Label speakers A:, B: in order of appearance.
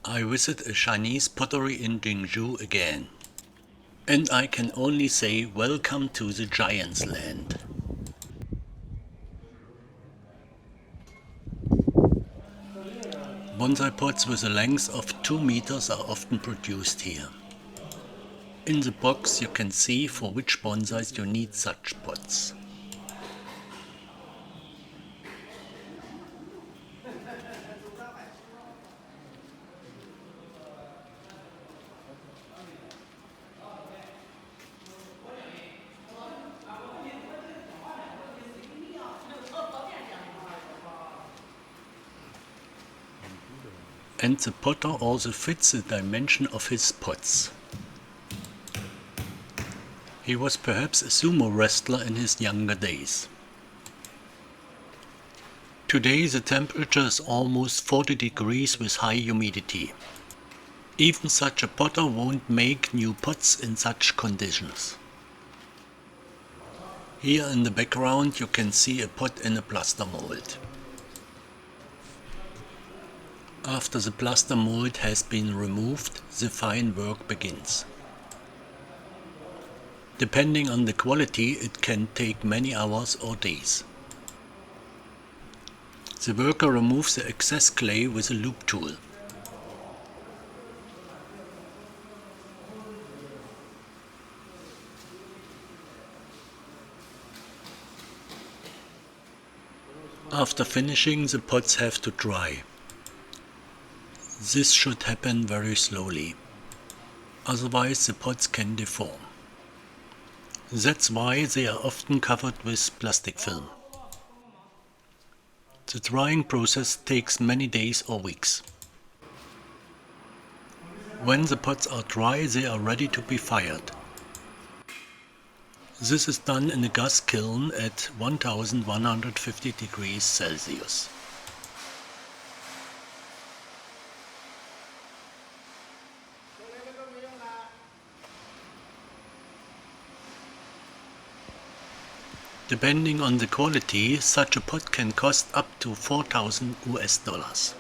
A: I visit a Chinese pottery in Dingshan again. And I can only say welcome to the Giant's Land. Bonsai pots with a length of 2 meters are often produced here. In the box you can see for which bonsais you need such pots. And the potter also fits the dimension of his pots. He was perhaps a sumo wrestler in his younger days. Today the temperature is almost 40 degrees with high humidity. Even such a potter won't make new pots in such conditions. Here in the background you can see a pot in a plaster mold. After the plaster mold has been removed, the fine work begins. Depending on the quality, it can take many hours or days. The worker removes the excess clay with a loop tool. After finishing, the pots have to dry. This should happen very slowly, otherwise the pots can deform. That's why they are often covered with plastic film. The drying process takes many days or weeks. When the pots are dry, they are ready to be fired. This is done in a gas kiln at 1150 degrees Celsius. Depending on the quality, such a pot can cost up to $4,000 US.